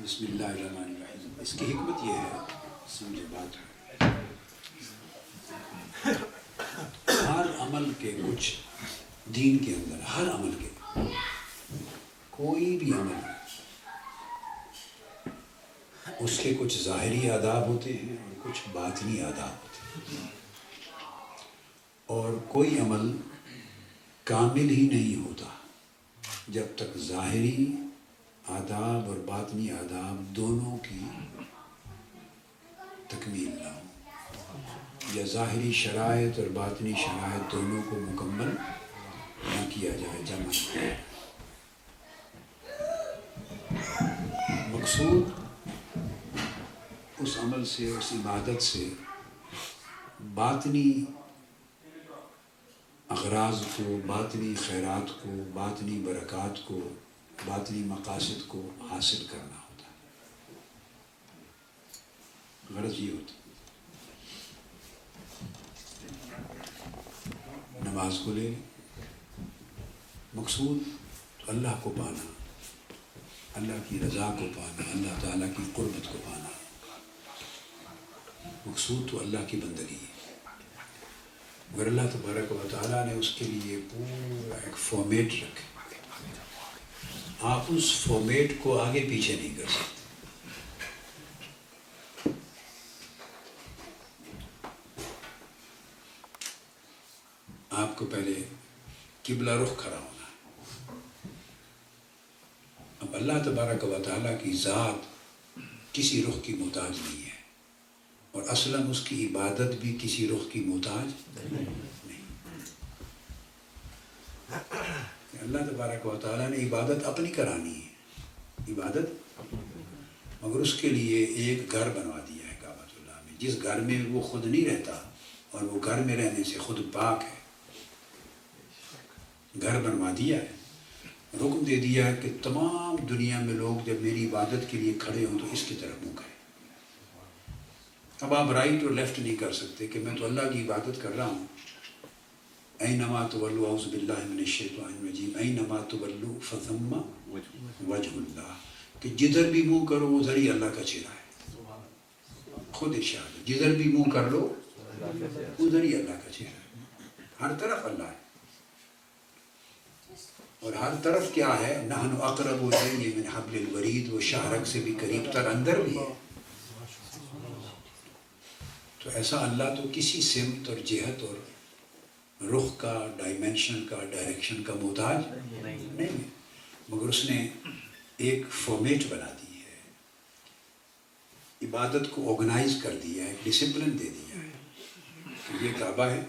بسم اللہ الرحمن الرحیم. اس کی حکمت یہ ہے، سمجھے بات ہے، ہر عمل کے کچھ دین کے اندر، ہر عمل کے کوئی بھی عمل اس کے کچھ ظاہری آداب ہوتے ہیں اور کچھ باطنی آداب ہوتے ہیں، اور کوئی عمل کامل ہی نہیں ہوتا جب تک ظاہری آداب اور باطنی آداب دونوں کی تکمیل نہ ہو، یا ظاہری شرائط اور باطنی شرائط دونوں کو مکمل نہ کیا جائے، جمع نہ کیا جائے. مقصود اس عمل سے، اس عبادت سے باطنی اغراض کو، باطنی خیرات کو، باطنی برکات کو، باطنی مقاصد کو حاصل کرنا ہوتا ہے. غرض یہ ہوتی نماز کو لے، مقصود اللہ کو پانا، اللہ کی رضا کو پانا، اللہ تعالیٰ کی قربت کو پانا. مقصود تو اللہ کی بندگی ہے. اگر اللہ تبارک و تعالیٰ نے اس کے لیے پورا ایک فارمیٹ رکھے، آپ اس فارمیٹ کو آگے پیچھے نہیں کر سکتے. آپ کو پہلے قبلہ رخ کھڑا ہونا ہے. اب اللہ تبارک و تعالیٰ کی ذات کسی رخ کی محتاج نہیں ہے، اور اصلاً اس کی عبادت بھی کسی رخ کی محتاج نہیں. اللہ تبارک و تعالیٰ نے عبادت اپنی کرانی ہے، عبادت، مگر اس کے لیے ایک گھر بنوا دیا ہے کعبۃ اللہ میں، جس گھر میں وہ خود نہیں رہتا اور وہ گھر میں رہنے سے خود پاک ہے. گھر بنوا دیا ہے، حکم دے دیا ہے کہ تمام دنیا میں لوگ جب میری عبادت کے لیے کھڑے ہوں تو اس کی طرف منہ کریں. اب آپ رائٹ اور لیفٹ نہیں کر سکتے کہ میں تو اللہ کی عبادت کر رہا ہوں. اینما تولوا، اعوذ باللہ من الشیطان الرجیم، اینما تولوا فثم وجہ اللہ، کہ جدھر بھی منہ کرو ادھر ہی اللہ کا چہرہ ہے. خود ارشاد ہے، جدھر بھی منہ کر لو ادھر ہی اللہ کا چہرہ ہے. ہر طرف اللہ ہے، اور ہر طرف کیا ہے؟ نحن اقرب الیہ من حبل الورید، وہ شاہرگ سے بھی قریب تر اندر بھی ہے. تو ایسا اللہ تو کسی سمت اور جہت اور رخ کا، ڈائمینشن کا، ڈائریکشن کا محتاج نہیں ہے، مگر اس نے ایک فارمیٹ بنا دی ہے، عبادت کو آرگنائز کر دیا ہے، ڈسپلن دے دیا ہے کہ یہ کعبہ ہے،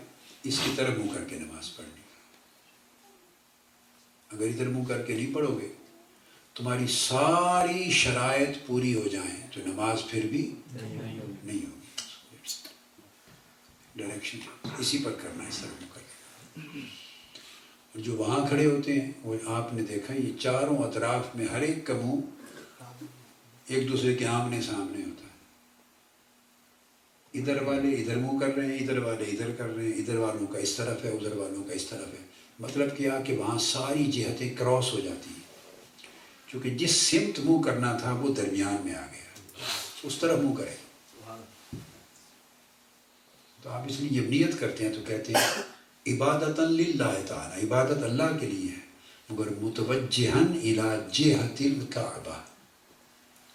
اس کی طرف منہ کر کے نماز پڑھنی. اگر ادھر منہ کر کے نہیں پڑھو گے، تمہاری ساری شرائط پوری ہو جائیں تو نماز پھر بھی نہیں ہوگی. ڈائریکشن اسی پر کرنا ہے، اس طرح منہ کر کے. اور جو وہاں کھڑے ہوتے ہیں وہ آپ نے دیکھا، یہ چاروں اطراف میں ہر ایک کا منہ ایک دوسرے کے آمنے سامنے ہوتا ہے. ادھر والے ادھر منہ کر رہے ہیں، ادھر والے ادھر کر رہے ہیں، ادھر والوں کا اس طرف ہے، ادھر والوں کا اس طرف ہے. مطلب کیا کہ وہاں ساری جہتیں کراس ہو جاتی ہیں، کیونکہ جس سمت منہ کرنا تھا وہ درمیان میں آ گیا، اس طرف منہ کرے. تو آپ اس لیے جب نیت کرتے ہیں تو کہتے ہیں عبادتاً للہ تعالی، عبادت اللہ کے لیے ہے، مگر متوجہاً الی جہۃ الکعبہ،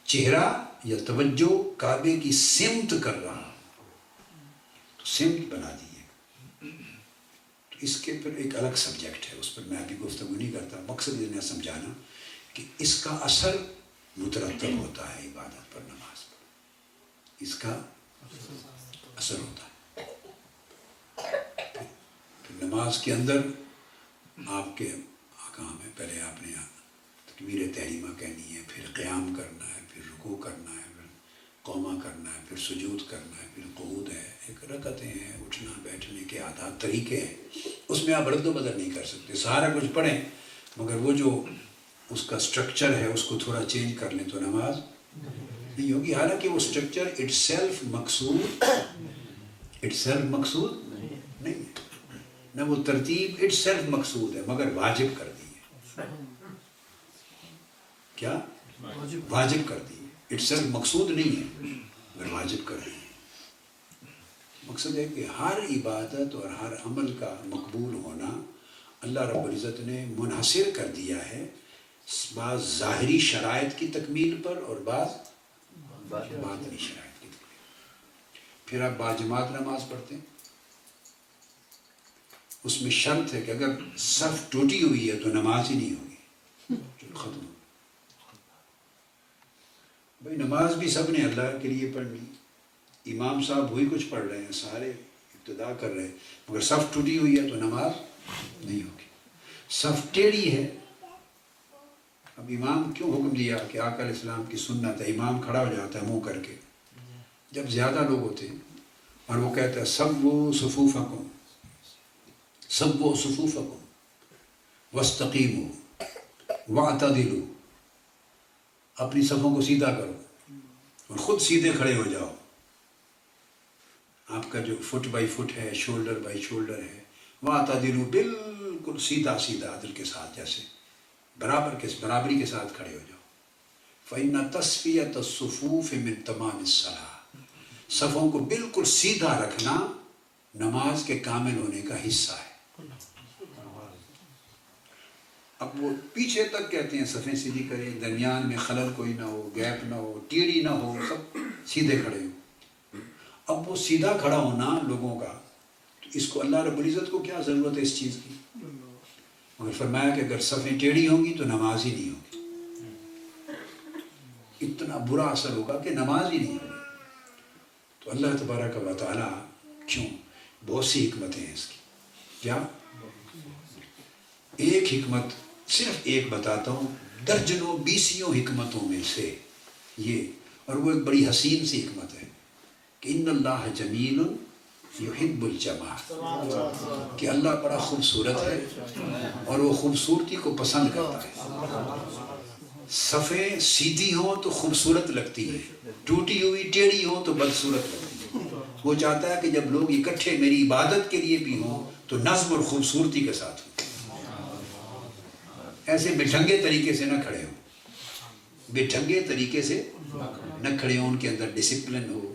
چہرہ یا توجہ کعبے کی سمت کر رہا، تو سمت بنا دی ہے. تو اس کے پھر ایک الگ سبجیکٹ ہے، اس پر میں ابھی گفتگو نہیں کرتا. مقصد یہ سمجھانا کہ اس کا اثر مترتب ہوتا ہے عبادت پر، نماز پر اس کا اثر ہوتا ہے. نماز کے اندر آپ کے احکام ہے، پہلے آپ نے تکبیر تحریمہ کہنی ہے، پھر قیام کرنا ہے، پھر رکوع کرنا ہے، پھر قومہ کرنا ہے، پھر سجود کرنا ہے، پھر قعود ہے، ایک رکعتیں ہیں، اٹھنا بیٹھنے کے آداب طریقے ہیں. اس میں آپ رد و بدل نہیں کر سکتے، سارا کچھ پڑھیں مگر وہ جو اس کا سٹرکچر ہے اس کو تھوڑا چینج کر لیں تو نماز نہیں ہوگی. حالانکہ وہ سٹرکچر اٹ سیلف مقصود نہیں ہے، نہ وہ ترتیب اٹ سیلف مقصود ہے، مگر واجب کر دی ہے. کیا واجب کر دی ہے. اٹس سیلف مقصود نہیں ہے اگر واجب کر رہے ہیں. مقصد ہے کہ ہر عبادت اور ہر عمل کا مقبول ہونا اللہ رب العزت نے منحصر کر دیا ہے بعض ظاہری شرائط کی تکمیل پر اور بعض باطنی شرائط کی تکمیل. پھر آپ باجماعت نماز پڑھتے ہیں، اس میں شرط ہے کہ اگر صف ٹوٹی ہوئی ہے تو نماز ہی نہیں ہوگی، ختم. بھائی نماز بھی سب نے اللہ کے لیے پڑھنی، امام صاحب وہی کچھ پڑھ رہے ہیں، سارے ابتدا کر رہے ہیں، مگر صف ٹوٹی ہوئی ہے تو نماز نہیں ہوگی. صف ٹیڑھی ہے، اب امام کیوں حکم دیا کہ آقا علیہ السلام کی سنت ہے امام کھڑا ہو جاتا ہے منہ کر کے جب زیادہ لوگ ہوتے ہیں اور وہ کہتا ہے سووا صفوفکم سووا صفوفکم واستقیموا واعتدلوا، اپنی صفوں کو سیدھا کرو اور خود سیدھے کھڑے ہو جاؤ. آپ کا جو فٹ بائی فٹ ہے، شولڈر بائی شولڈر ہے، واعتدلوا بالکل سیدھا سیدھا عدل کے ساتھ، جیسے برابری کے ساتھ کھڑے ہو جاؤ. فإن تصفیۃ الصفوف من تمام الصلاۃ، صفوں کو بالکل سیدھا رکھنا نماز کے کامل ہونے کا حصہ ہے. اب وہ پیچھے تک کہتے ہیں صفیں سیدھی کریں، درمیان میں خلل کوئی نہ ہو، گیپ نہ ہو، ٹیڑھی نہ ہو، سب سیدھے کھڑے ہو. اب وہ سیدھا کھڑا ہونا لوگوں کا، تو اس کو اللہ رب العزت کو کیا ضرورت ہے اس چیز کی؟ مگر فرمایا کہ اگر صفیں ٹیڑھی ہوں گی تو نماز ہی نہیں ہوگی. اتنا برا اثر ہوگا کہ نماز ہی نہیں ہوگی. تو اللہ تبارک و تعالیٰ کیوں، بہت سی حکمتیں ہیں اس کی. کیا ایک حکمت صرف ایک بتاتا ہوں درجنوں بیسیوں حکمتوں میں سے یہ، اور وہ ایک بڑی حسین سی حکمت ہے کہ ان اللہ جمیل یحب الجمال، کہ اللہ بڑا خوبصورت ہے اور وہ خوبصورتی کو پسند کرتا ہے. صفیں سیدھی ہوں تو خوبصورت لگتی ہے، ٹوٹی ہوئی ٹیڑھی ہوں تو بدصورت لگتی ہے. وہ چاہتا ہے کہ جب لوگ اکٹھے میری عبادت کے لیے بھی ہوں تو نظم اور خوبصورتی کے ساتھ ہوں، ایسے بے طریقے سے نہ کھڑے ہوں، بے طریقے سے نہ کھڑے ہوں، ان کے اندر ڈسپلن ہو،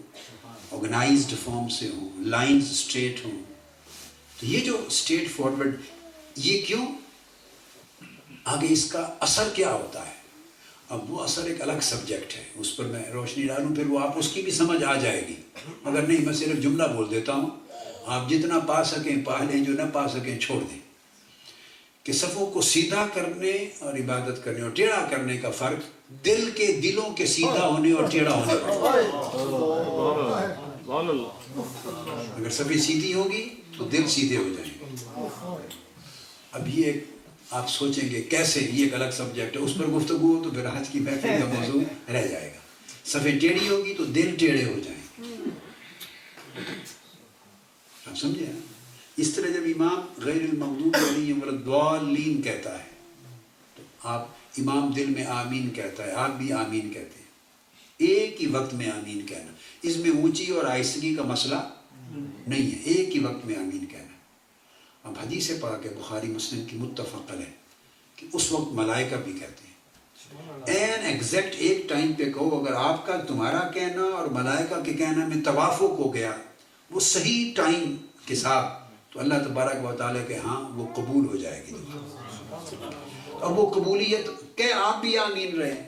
آرگنائزڈ فارم سے ہوں، لائنز اسٹریٹ ہوں. تو یہ جو اسٹریٹ فارورڈ، یہ کیوں؟ آگے اس کا اثر کیا ہوتا ہے؟ اب وہ اثر ایک الگ سبجیکٹ ہے، اس پر میں روشنی ڈالوں پھر وہ آپ اس کی بھی سمجھ آ جائے گی. مگر نہیں، میں صرف جملہ بول دیتا ہوں، آپ جتنا پا سکیں پا لیں، جو نہ پا سکیں چھوڑ دیں. کہ صفوں کو سیدھا کرنے اور عبادت کرنے اور ٹیڑھا کرنے کا فرق دلوں کے سیدھا ہونے اور ٹیڑھا ہونے کا. اگر صفیں سیدھی ہوگی تو دل سیدھے ہو جائیں گے. اب یہ آپ سوچیں گے کیسے، یہ ایک الگ سبجیکٹ ہے، اس پر گفتگو ہو تو پھر آج کی محفل کا موضوع رہ جائے گا. صفیں ٹیڑھی ہوگی تو دل ٹیڑھے ہو جائیں گے. آپ سمجھے نا؟ اس طرح جب امام غیر المغضوب علیہم ولا الضالین کہتا ہے تو آپ، امام دل میں آمین کہتا ہے، آپ بھی آمین کہتے ہیں. ایک ہی وقت میں آمین کہنا، اس میں اونچی اور آہستگی کا مسئلہ نہیں ہے، ایک ہی وقت میں آمین کہنا. اب حدیث پاک ہے بخاری مسلم کی متفق علیہ کہ اس وقت ملائکہ بھی کہتے ہیں. این ایگزیکٹ ایک ٹائم پہ کہو، اگر آپ کا تمہارا کہنا اور ملائکہ کے کہنا میں توافق ہو گیا، وہ صحیح ٹائم کے ساتھ، تو اللہ تبارک و تعالیٰ کے ہاں وہ قبول ہو جائے گی. اب وہ قبولیت کہ آپ بھی آمین رہے ہیں،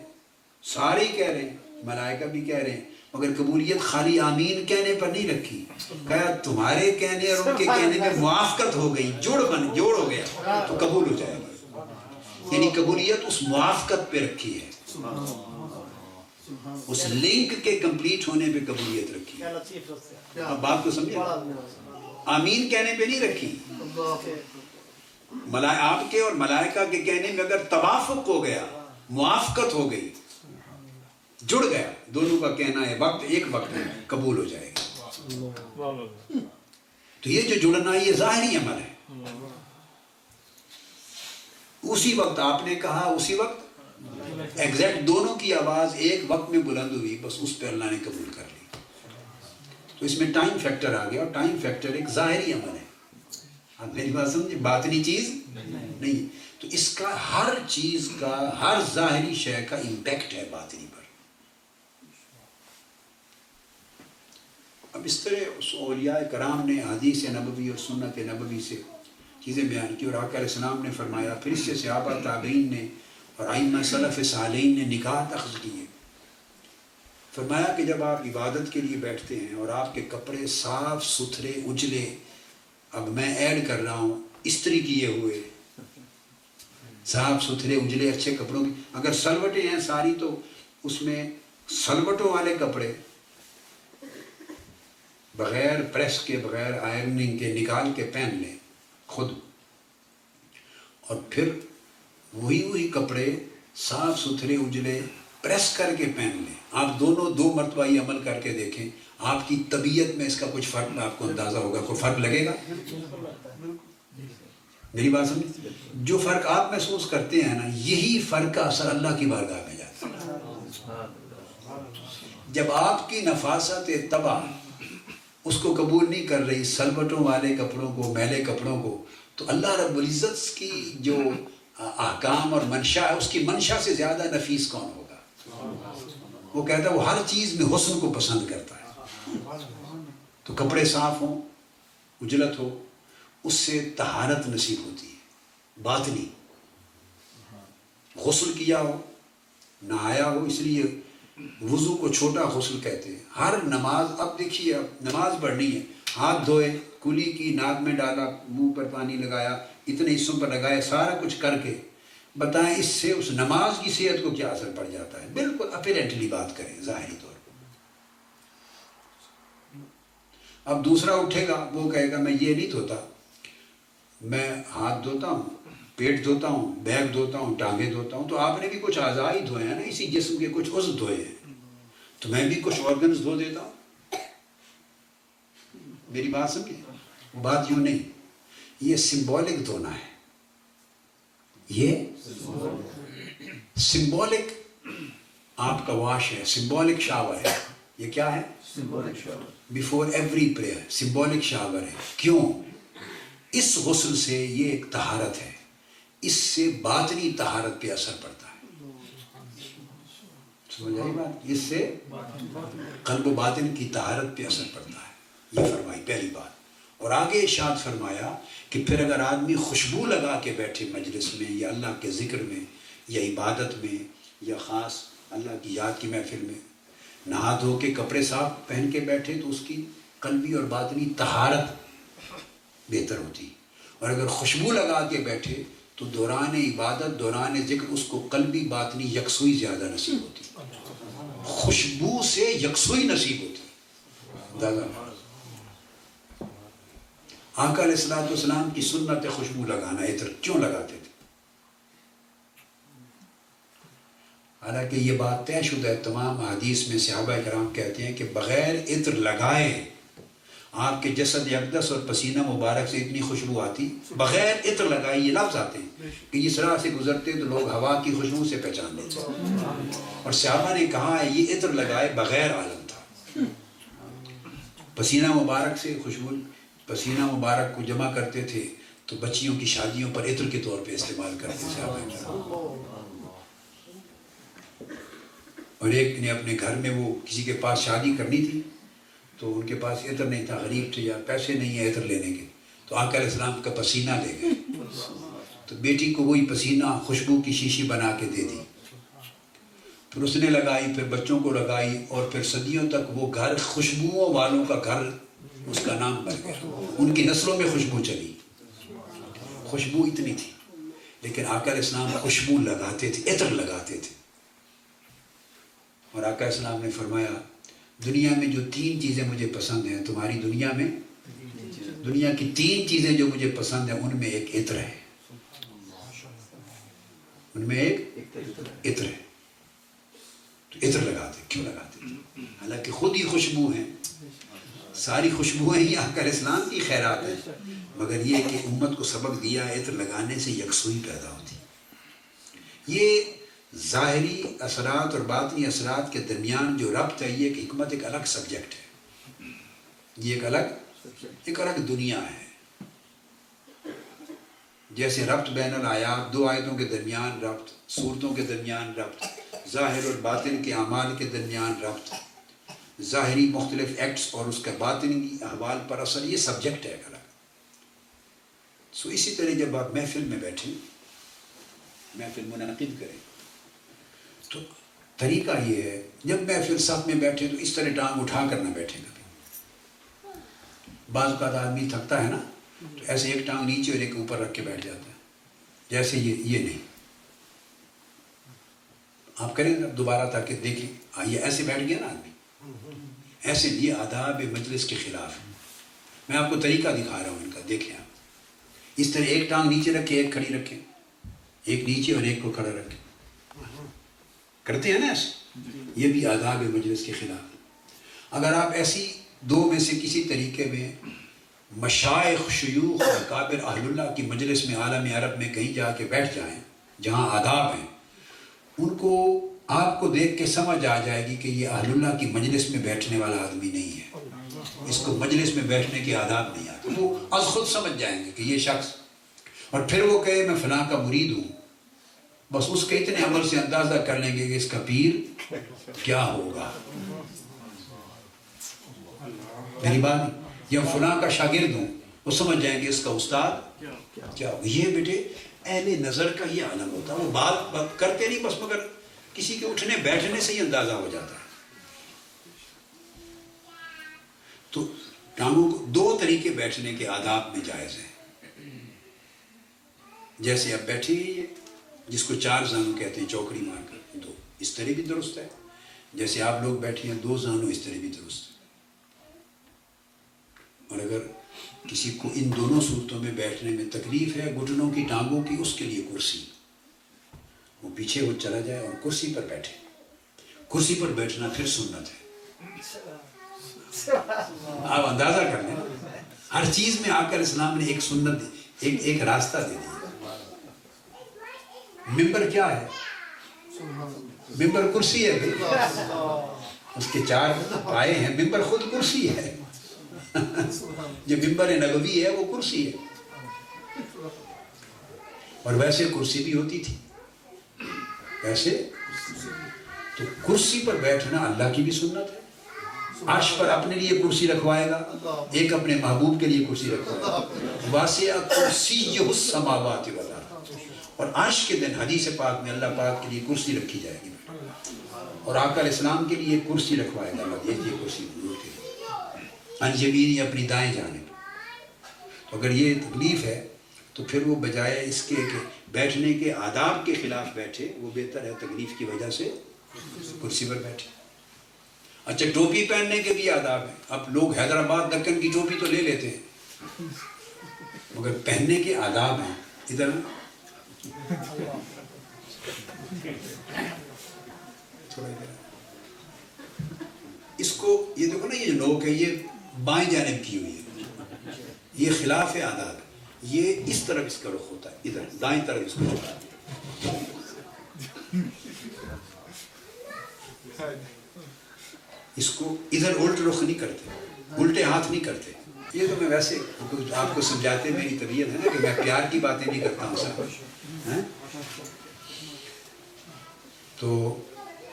سارے ہی کہہ رہے ہیں، ملائکہ بھی کہہ رہے ہیں، مگر قبولیت خالی آمین کہنے پر نہیں رکھی. کہا تمہارے کہنے اور ان کے کہنے میں موافقت ہو گئی، جوڑ ہو گیا تو قبول ہو جائے گا. یعنی قبولیت اس موافقت پہ رکھی ہے، اس لنک کے کمپلیٹ ہونے پہ قبولیت رکھی ہے. آپ بات کو سمجھے؟ آمین کہنے پہ نہیں رکھی. آپ کے اور ملائکہ کے کہنے میں اگر توافق ہو گیا، موافقت ہو گئی، جڑ گیا، دونوں کا کہنا ہے وقت ایک وقت میں، قبول ہو جائے گا. تو یہ جو جڑنا یہ ظاہری عمل ہے. اسی وقت آپ نے کہا، اسی وقت ایگزیکٹ دونوں کی آواز ایک وقت میں بلند ہوئی، بس اس پہ اللہ نے قبول کر لی. تو اس میں ٹائم فیکٹر آ گیا، اور ٹائم فیکٹر ایک ظاہری عمل ہے. آپ میری بات سمجھے؟ باطنی چیز نہیں. تو اس کا ہر چیز کا، ہر ظاہری شے کا امپیکٹ ہے باطنی پر. اب اس طرح اولیاء کرام نے حدیث نبوی اور سنت نبوی سے چیزیں بیان کی، اور آقا علیہ السلام نے فرمایا، پھر اس سے صحابہ تابعین نے اور ائمہ سلف صالحین نے نکات اخذ کیے. فرمایا کہ جب آپ عبادت کے لیے بیٹھتے ہیں اور آپ کے کپڑے صاف ستھرے اجلے، اب میں ایڈ کر رہا ہوں استری کیے ہوئے، صاف ستھرے اجلے اچھے کپڑوں کی، اگر سلوٹیں ہیں ساری تو اس میں سلوٹوں والے کپڑے بغیر پریس کے بغیر آئرننگ کے نکال کے پہن لیں خود، اور پھر وہی کپڑے صاف ستھرے اجلے پریس کر کے پہن لیں. آپ دونوں 2 مرتبہ یہ عمل کر کے دیکھیں، آپ کی طبیعت میں اس کا کچھ فرق آپ کو اندازہ ہوگا. کوئی فرق لگے گا؟ میری بات سمجھ؟ جو فرق آپ محسوس کرتے ہیں نا، یہی فرق کا اثر اللہ کی بارگاہ میں جاتا ہے. جب آپ کی نفاست طبع اس کو قبول نہیں کر رہی، سلوٹوں والے کپڑوں کو، میلے کپڑوں کو، تو اللہ رب العزت کی جو احکام اور منشا ہے، اس کی منشا سے زیادہ نفیس کون ہوگا؟ وہ کہتا ہے وہ ہر چیز میں حسن کو پسند کرتا ہے. تو کپڑے صاف ہوں، اجلت ہو، اس سے طہارت نصیب ہوتی ہے باطنی. غسل کیا ہو، نہایا ہو، اس لیے وضو کو چھوٹا غسل کہتے ہیں. ہر نماز، اب دیکھیے، اب نماز پڑھنی ہے، ہاتھ دھوئے، کلی کی، ناک میں ڈالا، منہ پر پانی لگایا، اتنے حصوں پر لگایا، سارا کچھ کر کے بتائیں اس سے اس نماز کی صحت کو کیا اثر پڑ جاتا ہے؟ بالکل اپیرنٹلی بات کریں، ظاہری طور پر. اب دوسرا اٹھے گا، وہ کہے گا میں یہ نہیں دھوتا، میں ہاتھ دھوتا ہوں، پیٹ دھوتا ہوں، بیک دھوتا ہوں، ٹانگیں دھوتا ہوں. تو آپ نے بھی کچھ اعضاء ہی دھوئے ہیں نا، اسی جسم کے کچھ عضو دھوئے ہیں، تو میں بھی کچھ آرگنز دھو دیتا ہوں. میری بات سمجھے؟ بات یوں نہیں، یہ سمبولک دھونا ہے. یہ سمبولک آپ کا واش ہے، سمبولک شاور ہے. یہ کیا ہے؟ Symbolic shower. Before every prayer symbolic shower ہے. کیوں؟ اس غسل سے یہ ایک طہارت ہے، اس سے باطنی طہارت پہ اثر پڑتا ہے. سمجھ آئی بات؟ اس سے قلب و باطن کی طہارت پہ اثر پڑتا ہے. یہ فرمائی پہلی بات. اور آگے ارشاد فرمایا کہ پھر اگر آدمی خوشبو لگا کے بیٹھے مجلس میں یا اللہ کے ذکر میں یا عبادت میں یا خاص اللہ کی یاد کی محفل میں، نہا دھو کے کپڑے صاف پہن کے بیٹھے، تو اس کی قلبی اور باطنی طہارت بہتر ہوتی. اور اگر خوشبو لگا کے بیٹھے تو دوران عبادت، دوران ذکر، اس کو قلبی باطنی یکسوئی زیادہ نصیب ہوتی. خوشبو سے یکسوئی نصیب ہوتی. دادا آقا علیہ السلام کی سنت خوشبو لگانا، عطر کیوں لگاتے تھے؟ حالانکہ یہ بات طے شدہ ہے، تمام احادیث میں صحابہ کرام کہتے ہیں کہ بغیر عطر لگائے آپ کے جسد اقدس اور پسینہ مبارک سے اتنی خوشبو آتی، بغیر عطر لگائے. یہ لفظ آتے ہیں کہ جس طرح سے گزرتے تو لوگ ہوا کی خوشبو سے پہچان لیتے. اور صحابہ نے کہا ہے یہ عطر لگائے بغیر عالم تھا. پسینہ مبارک سے خوشبو، پسینہ مبارک کو جمع کرتے تھے تو بچیوں کی شادیوں پر عطر کے طور پہ استعمال کرتے صحابہ. اور ایک نے اپنے گھر میں، وہ کسی کے پاس شادی کرنی تھی تو ان کے پاس عطر نہیں تھا، غریب تھے یا پیسے نہیں ہیں عطر لینے کے، تو آقا علیہ السلام کا پسینہ لے گئے. تو بیٹی کو وہی پسینہ خوشبو کی شیشی بنا کے دے دی. پھر اس نے لگائی، پھر بچوں کو لگائی، اور پھر صدیوں تک وہ گھر خوشبوؤں والوں کا گھر اس کا نام بن گیا. ان کی نسلوں میں خوشبو چلی. خوشبو اتنی تھی، لیکن آقا علیہ السلام خوشبو لگاتے تھے، عطر لگاتے تھے. اور آقا علیہ السلام نے فرمایا دنیا میں جو 3 چیزیں مجھے پسند ہیں، تمہاری دنیا میں دنیا کی 3 چیزیں جو مجھے پسند ہیں، ان میں ایک عطر ہے. ان میں ایک عطر ہے. تو عطر لگاتے. کیوں لگاتے؟ حالانکہ خود ہی خوشبو ہیں، ساری خوشبوئیں ہی آقا علیہ السلام کی خیرات ہیں، مگر یہ کہ امت کو سبق دیا عطر لگانے سے یکسوئی پیدا ہوتی. یہ ظاہری اثرات اور باطنی اثرات کے درمیان جو ربط ہے، یہ ایک حکمت، ایک الگ سبجیکٹ ہے. یہ ایک الگ دنیا ہے. جیسے ربط بین الآیات، 2 آیتوں کے درمیان ربط، صورتوں کے درمیان ربط، ظاہر اور باطن کے اعمال کے درمیان ربط، ظاہری مختلف ایکٹس اور اس کا باطنی احوال پر اثر، یہ سبجیکٹ ہے ایک الگ. سو اسی طرح جب آپ محفل میں بیٹھیں، محفل منعقد کریں، تو طریقہ یہ ہے جب محفل صف میں بیٹھے تو اس طرح ٹانگ اٹھا کر نہ بیٹھیں. کبھی بعض اوقات آدمی تھکتا ہے نا، تو ایسے ایک ٹانگ نیچے اور ایک اوپر رکھ کے بیٹھ جاتا ہے، جیسے یہ نہیں. آپ کریں گے دوبارہ تاکہ دیکھیں. یہ ایسے بیٹھ گیا نا آدمی، ایسے. یہ آداب مجلس کے خلاف ہے. میں آپ کو طریقہ دکھا رہا ہوں ان کا، دیکھیں آپ. اس طرح ایک ٹانگ نیچے رکھے، ایک کھڑی رکھیں، ایک نیچے اور ایک کو کھڑا رکھیں. کرتے ہیں نا ایسے؟ یہ بھی آداب مجلس کے خلاف ہے. اگر آپ ایسی دو میں سے کسی طریقے میں مشائخ، شیوخ اور اکابر اہل اللہ کی مجلس میں عالم عرب میں کہیں جا کے بیٹھ جائیں جہاں آداب ہیں، ان کو آپ کو دیکھ کے سمجھ آ جائے گی کہ یہ اہل اللہ کی مجلس میں بیٹھنے والا آدمی نہیں ہے، اس کو مجلس میں بیٹھنے کے آداب نہیں آتے. وہ از خود سمجھ جائیں گے کہ یہ شخص، اور پھر وہ کہے میں فلاں کا مرید ہوں، بس اس کے اتنے عمل سے اندازہ کر لیں گے کہ اس کا پیر کیا ہوگا. میری بات، یا فلاں کا شاگرد ہوں، وہ سمجھ جائیں گے اس کا استاد کیا ہوگا. یہ بیٹے اہل نظر کا یہ عالم ہوتا ہے. وہ بات کرتے نہیں بس، مگر کسی کے اٹھنے بیٹھنے سے ہی اندازہ ہو جاتا ہے. تو ٹانگوں کو دو طریقے بیٹھنے کے آداب میں جائز ہیں. جیسے اب بیٹھے ہیں، جس کو چار زانو کہتے ہیں چوکڑی مار کر، دو، اس طرح بھی درست ہے. جیسے آپ لوگ بیٹھے ہیں دو زانو، اس طرح بھی درست ہے. اور اگر کسی کو ان دونوں صورتوں میں بیٹھنے میں تکلیف ہے، گھٹنوں کی، ٹانگوں کی، اس کے لیے کرسی، وہ پیچھے وہ چلا جائے اور کرسی پر بیٹھے. کرسی پر بیٹھنا پھر سنت ہے. آپ اندازہ کر لیں، ہر چیز میں آ کر اسلام نے ایک سنت، ایک راستہ دے دیا. ممبر کیا ہے؟ ممبر کرسی ہے بھائی، اس کے چار پائے ہیں. ممبر خود کرسی ہے. جو ممبر نبوی ہے وہ کرسی ہے. اور ویسے کرسی بھی ہوتی تھی ویسے. تو کرسی پر بیٹھنا اللہ کی بھی سنت ہے. عرش پر اپنے لیے کرسی رکھوائے گا، ایک اپنے محبوب کے لیے کرسی رکھوائے گا. واسع کرسیہ السماوات والارض. اور عرش کے دن حدیث پاک میں اللہ پاک کے لیے کرسی رکھی جائے گی، اور آقا علیہ السلام کے لیے کرسی رکھوائے گا. اللہ یہ کرسی حضور کے لیے انجبینی اپنی دائیں جانب. تو اگر یہ تکلیف ہے تو پھر وہ بجائے اس کے کہ بیٹھنے کے آداب کے خلاف بیٹھے، وہ بہتر ہے تکلیف کی وجہ سے کرسی پر بیٹھے. اچھا، ٹوپی پہننے کے بھی آداب ہیں. اب لوگ حیدرآباد دکن کی ٹوپی تو لے لیتے ہیں، مگر پہننے کے آداب ہیں. ادھر اس کو یہ دیکھو نا، یہ جو نوک ہے یہ بائیں جانب کی ہوئی ہے، یہ خلاف آداب ہے. یہ اس طرف اس کا رخ ہوتا ہے، ادھر دائیں طرف اس کو جھکا دیا. اس کو ادھر الٹ رخ نہیں کرتے، الٹے ہاتھ نہیں کرتے. یہ تو میں ویسے آپ کو سمجھاتے، میری طبیعت ہے نا کہ میں پیار کی باتیں بھی کرتا ہوں سر. تو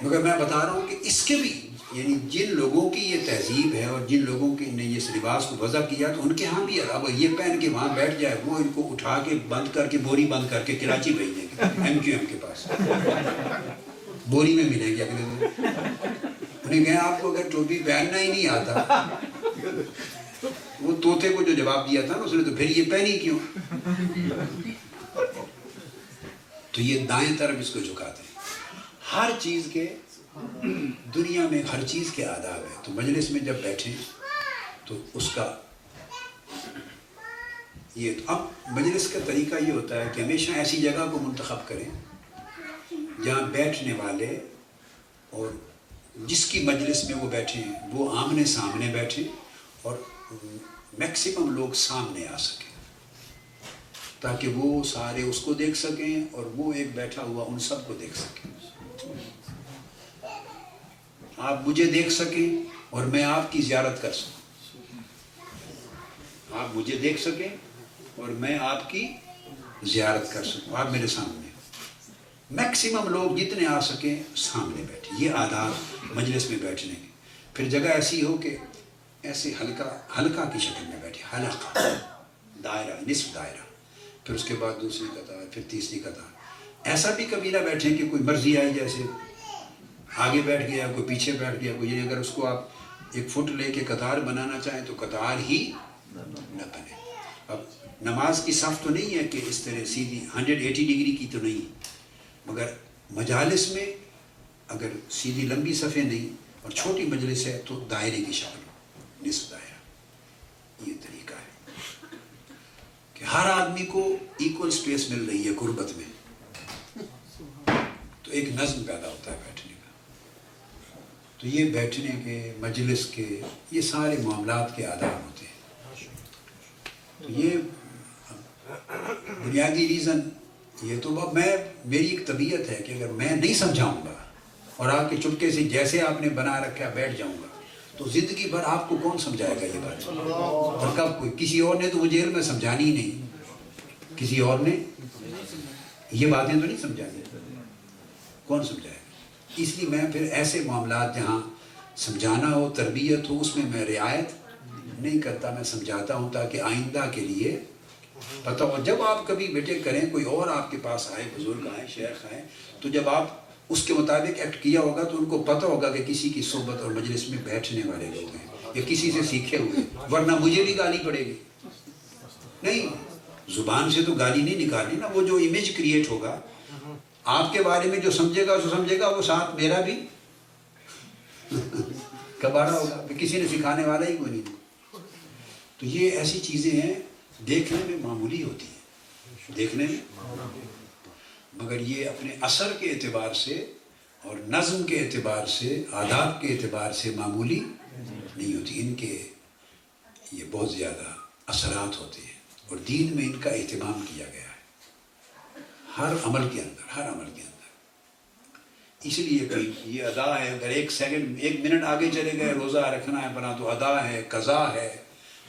مگر میں بتا رہا ہوں کہ اس کے بھی، یعنی جن لوگوں کی یہ تہذیب ہے اور جن لوگوں کی نے یہ لباس کو وضع کیا، تو ان کے ہاں بھی اب یہ پہن کے وہاں بیٹھ جائے، وہ ان کو اٹھا کے بند کر کے، بوری بند کر کے کراچی بھیج دیں گے MQM کے پاس. بوری میں ملیں گے اگلے دن. انہیں کہیں آپ کو اگر ٹوپی پہننا ہی نہیں آتا، وہ طوطے کو جو جواب دیا تھا نا اس نے، تو پھر یہ پہنی کیوں؟ تو یہ دائیں طرف اس کو جھکاتے ہیں. ہر چیز کے دنیا میں ہر چیز کے آداب ہے. تو مجلس میں جب بیٹھیں تو اس کا یہ، اب مجلس کا طریقہ یہ ہوتا ہے کہ ہمیشہ ایسی جگہ کو منتخب کریں جہاں بیٹھنے والے اور جس کی مجلس میں وہ بیٹھے ہیں وہ آمنے سامنے بیٹھیں، اور میکسیمم لوگ سامنے آ سکیں تاکہ وہ سارے اس کو دیکھ سکیں اور وہ ایک بیٹھا ہوا ان سب کو دیکھ سکیں. آپ مجھے دیکھ سکیں اور میں آپ کی زیارت کر سکوں. آپ مجھے دیکھ سکیں اور میں آپ کی زیارت کر سکوں. آپ میرے سامنے، میکسیمم لوگ جتنے آ سکیں سامنے بیٹھے. یہ آداب مجلس میں بیٹھنے کے. پھر جگہ ایسی ہو کہ ایسے حلقہ کی شکل میں بیٹھے، حلقہ، دائرہ، نصف دائرہ، پھر اس کے بعد دوسری قطار، پھر تیسری قطار. ایسا بھی کبھی نہ بیٹھیں کہ کوئی مرضی آئی، جیسے آگے بیٹھ گیا، کوئی پیچھے بیٹھ گیا، کوئی. اگر اس کو آپ 1 فٹ لے کے قطار بنانا چاہیں تو قطار ہی نہ بنے. اب نماز کی صف تو نہیں ہے کہ اس طرح سیدھی 180 ڈگری کی تو نہیں، مگر مجالس میں اگر سیدھی لمبی صفیں نہیں اور چھوٹی مجلس ہے تو دائرے کی شکل، نصف دائرہ. یہ طریقہ ہے کہ ہر آدمی کو ایکول سپیس مل رہی ہے قربت میں، تو ایک نظم پیدا ہوتا ہے بیٹھنے کا. تو یہ بیٹھنے کے، مجلس کے، یہ سارے معاملات کے آداب ہوتے ہیں. تو یہ بنیادی ریزن یہ تو میری ایک طبیعت ہے کہ اگر میں نہیں سمجھاؤں گا اور آپ کے چپکے سے جیسے آپ نے بنا رکھا بیٹھ جاؤں گا تو زندگی بھر آپ کو کون سمجھائے گا یہ بات؟ اور کب کوئی کسی اور نے تو مجھے علم میں سمجھانی ہی نہیں، کسی اور نے یہ باتیں تو نہیں سمجھانی، کون سمجھائے گا؟ اس لیے میں پھر ایسے معاملات جہاں سمجھانا ہو، تربیت ہو، اس میں رعایت نہیں کرتا، میں سمجھاتا ہوں تاکہ آئندہ کے لیے پتہ ہو. جب آپ کبھی بیٹے کریں، کوئی اور آپ کے پاس آئے، بزرگ آئے، شیخ آئے، تو جب آپ اس کے مطابق ایکٹ کیا ہوگا تو ان کو پتہ ہوگا کہ کسی کی صحبت اور مجلس میں بیٹھنے والے لوگ ہیں یا کسی سے سیکھے ہوئے، ورنہ مجھے بھی گالی پڑے گی. نہیں، زبان سے تو گالی نہیں نکالنی نا. وہ جو امیج کریٹ ہوگا آپ کے بارے میں، جو سمجھے گا وہ ساتھ میرا بھی کباڑا ہوگا، کسی نے سکھانے والا ہی کوئی نہیں. تو یہ ایسی چیزیں ہیں دیکھنے میں معمولی ہوتی ہیں، دیکھنے میں، مگر یہ اپنے اثر کے اعتبار سے اور نظم کے اعتبار سے، آداب کے اعتبار سے معمولی نہیں ہوتی. ان کے یہ بہت زیادہ اثرات ہوتے ہیں اور دین میں ان کا اہتمام کیا گیا ہے ہر عمل کے اندر، ہر عمل کے اندر. اس لیے کہ یہ ادا ہے، اگر 1 سیکنڈ 1 منٹ آگے چلے گئے، روزہ رکھنا ہے بنا تو ادا ہے، قضا ہے.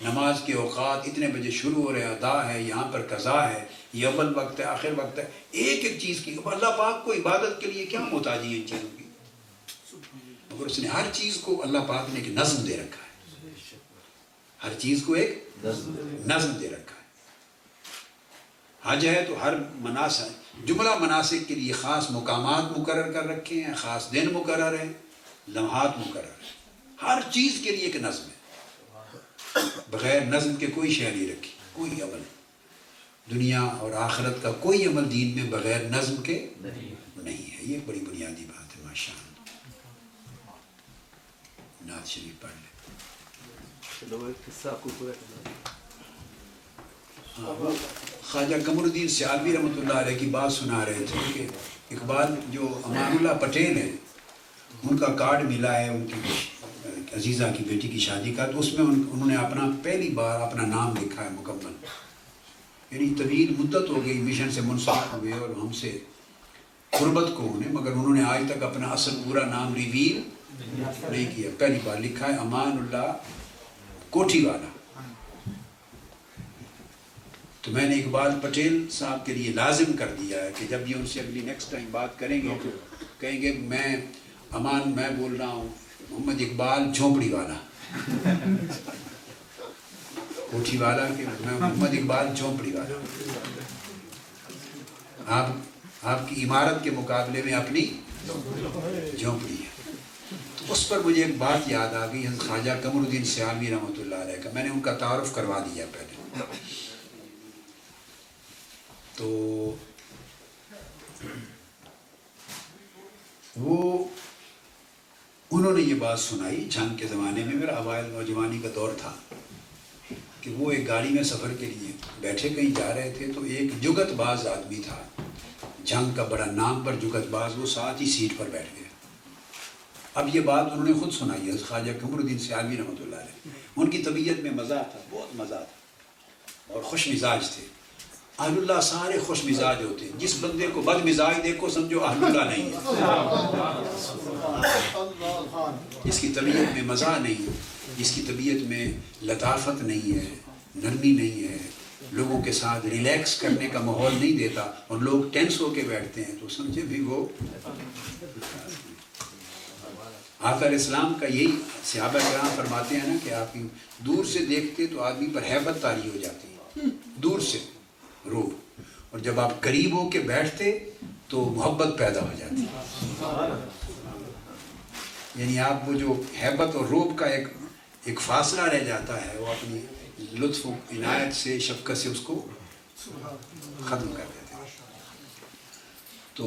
نماز کے اوقات اتنے بجے شروع ہو رہے ہیں، ادا ہے، یہاں پر قضا ہے، یہ اول وقت ہے، آخر وقت ہے. ایک ایک چیز کی اللہ پاک کو عبادت کے لیے کیا محتاجی ہے ان چیزوں کی، مگر اس نے ہر چیز کو، اللہ پاک نے ایک نظم دے رکھا ہے، ہر چیز کو ایک نظم دے رکھا ہے. حج ہے تو ہر مناسک، جملہ مناسک کے لیے خاص مقامات مقرر کر رکھے ہیں، خاص دن مقرر ہیں، لمحات مقرر ہیں. ہر چیز کے لیے ایک نظم ہے. بغیر نظم کے کوئی شے نہیں رکھی، کوئی عمل دنیا اور آخرت کا کوئی عمل دین میں بغیر نظم کے نہیں ہے. یہ بڑی بنیادی بات ہے. ماشاء اللہ. نعت شریف پڑھ لیں. خواجہ قمر الدین سیالوی رحمۃ اللہ علیہ کی بات سنا رہے تھے کہ اقبال جو امان اللہ پٹیل ہیں، ان کا کارڈ ملا ہے ان کی عزیزہ کی بیٹی کی شادی کا، تو اس میں انہوں نے پہلی بار اپنا نام لکھا ہے مکمل. یعنی طویل مدت ہو گئی مشن سے منسلک ہوئے اور ہم سے قربت کو مگر انہوں نے آج تک اپنا اصل پورا نام ریویل نہیں کیا. پہلی بار لکھا ہے امان اللہ کوٹھی والا. تو میں نے اقبال پٹیل صاحب کے لیے لازم کر دیا ہے کہ جب یہ ان سے اگلی نیکسٹ ٹائم بات کریں گے تو کہیں گے میں بول رہا ہوں محمد اقبال جھونپڑی والا، کوٹھی والا کہ میں محمد اقبال جھونپڑی والا. آپ کی عمارت کے مقابلے میں اپنی جھونپڑی ہے. تو اس پر مجھے ایک بات یاد آ گئی حضرت خواجہ قمر الدین سیالوی رحمۃ اللہ علیہ کا. میں نے ان کا تعارف کروا دیا پہلے. تو انہوں نے یہ بات سنائی جنگ کے زمانے میں، میرا اوائل نوجوانی کا دور تھا، کہ وہ ایک گاڑی میں سفر کے لیے بیٹھے کہیں جا رہے تھے تو ایک جگت باز آدمی تھا، جنگ کا بڑا نام پر جگت باز، وہ ساتھ ہی سیٹ پر بیٹھ گیا. اب یہ بات انہوں نے خود سنائی ہے خواجہ قمر الدین سیالوی رحمۃ اللہ علیہ. ان کی طبیعت میں مزہ تھا، بہت مزہ تھا اور خوش مزاج تھے. اہل اللہ سارے خوش مزاج ہوتے ہیں. جس بندے کو بد مزاج دیکھو سمجھو اہل اللہ نہیں ہے. جس کی طبیعت میں مزہ نہیں، جس کی طبیعت میں لطافت نہیں ہے، نرمی نہیں ہے، لوگوں کے ساتھ ریلیکس کرنے کا ماحول نہیں دیتا اور لوگ ٹینس ہو کے بیٹھتے ہیں، تو سمجھے بھی وہ آقا علیہ السلام کا یہی صحابہ کرام فرماتے ہیں نا کہ آپ دور سے دیکھتے تو آدمی پر ہیبت طاری ہو جاتی ہے، دور سے روح، اور جب آپ قریب ہو کے بیٹھتے تو محبت پیدا ہو جاتی ہے. یعنی آپ وہ جو ہیبت اور روب کا ایک فاصلہ رہ جاتا ہے، وہ اپنی لطف و عنایت سے شفقت سے اس کو ختم کر دیتے ہیں. تو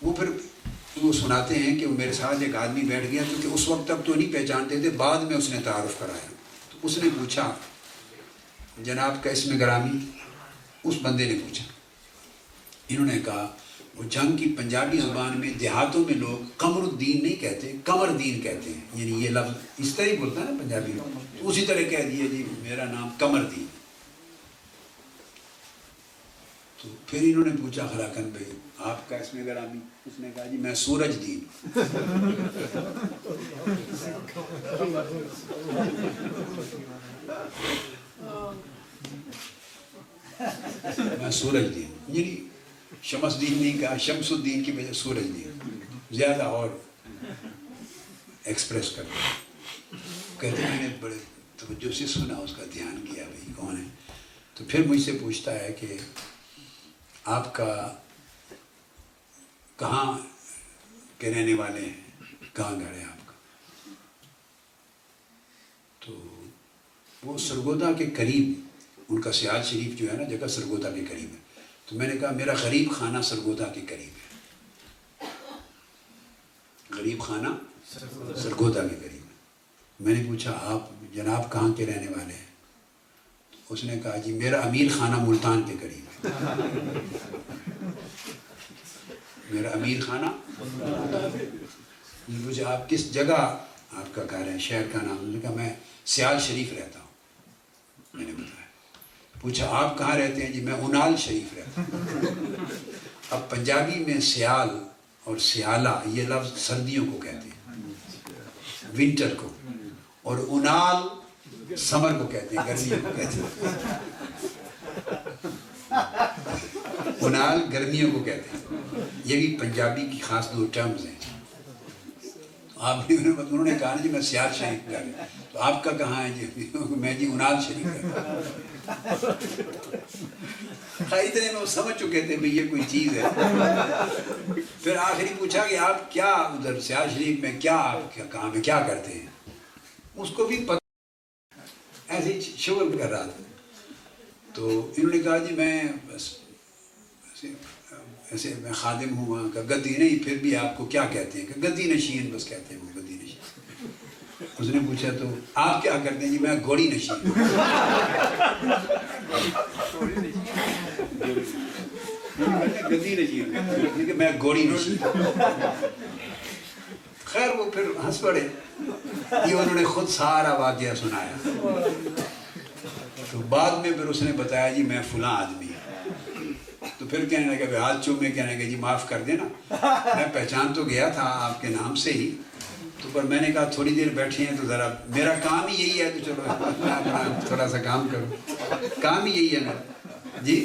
وہ پھر وہ سناتے ہیں کہ میرے ساتھ ایک آدمی بیٹھ گیا، کیونکہ اس وقت تک تو نہیں پہچانتے تھے، بعد میں اس نے تعارف کرایا. تو اس نے پوچھا جناب کا اسم گرامی؟ اس بندے نے پوچھا. انہوں نے کہا وہ جنگ کی پنجابی زبان میں دیہاتوں میں لوگ قمر الدین نہیں کہتے، قمر دین کہتے ہیں. یعنی یہ لفظ اس طرح ہی بولتا ہے نا پنجابی میں، تو اسی طرح کہہ دیا جی میرا نام قمر دین. تو پھر انہوں نے پوچھا خلاقن بھائی آپ کا اسم گرامی؟ اس نے کہا جی میں سورج دین. میں سورج دین، یعنی شمس الدین نہیں کہا، شمس الدین کی وجہ سورج دین زیادہ اور ایکسپریس کرتا ہے. کہتے ہیں میں نے بڑے توجہ سے سنا، اس کا دھیان کیا بھائی کون ہے. تو پھر مجھ سے پوچھتا ہے کہ آپ کا کہاں کے رہنے والے ہیں، کہاں گھر ہے آپ کا؟ تو وہ سرگودا کے قریب، ان کا سیال شریف جو ہے نا جگہ سرگودا کے قریب ہے. تو میں نے کہا میرا غریب خانہ سرگودا کے قریب ہے. غریب خانہ سرگودا کے قریب ہے. میں نے پوچھا آپ جناب کہاں کے رہنے والے ہیں؟ اس نے کہا جی میرا امیر خانہ ملتان کے قریب ہے. میرا امیر خانہ مجھے آپ کس جگہ آپ کا گھر ہے، شہر کا نام؟ نے کہا میں سیال شریف رہتا ہوں. میں نے بتایا. پوچھا آپ کہاں رہتے ہیں؟ جی میں انال شریف رہتا ہوں. اب پنجابی میں سیال اور سیالہ یہ لفظ سردیوں کو کہتے ہیں، ونٹر کو، اور انال سمر کو کہتے ہیں، گرمیوں کو کہتے ہیں. انال گرمیوں کو کہتے ہیں. یہ بھی پنجابی کی خاص دو ٹرمز ہیں. آپ نے انہوں نے کہا جی میں سیال شریف کا ہے. تو آپ کا کہاں ہے؟ جی میں جی انال شریف کا. اتنے میں وہ سمجھ چکے تھے بھئی یہ کوئی چیز ہے. پھر آخری پوچھا کہ آپ کیا ادھر سیال شریف میں کیا آپ کا کام ہے، کیا کرتے ہیں؟ اس کو بھی پتہ ایسے ہی شغل کر رہا تھا. تو انہوں نے کہا جی میں بس ایسے میں خادم ہوں وہاں کا. گدی نہیں، پھر بھی آپ کو کیا کہتے ہیں؟ کہ گدی نشین بس کہتے ہیں، وہ گدی نشین. اس نے پوچھا تو آپ کیا کرتے ہیں؟ جی میں گھوڑی نشین. گدی نشین کہ میں گھوڑی نشین. خیر وہ پھر ہنس پڑے. یہ انہوں نے خود سارا واقعہ سنایا. تو بعد میں پھر اس نے بتایا جی میں فلاں آدمی ہوں. تو پھر کہنے لگا ہاتھ چومے، کہنے لگا جی معاف کر دینا، میں پہچان تو گیا تھا آپ کے نام سے ہی، تو پر میں نے کہا تھوڑی دیر بیٹھے ہیں تو ذرا میرا کام ہی یہی ہے، تو چلو میں اپنا تھوڑا سا کام کروں، کام ہی یہی ہے میرا. جی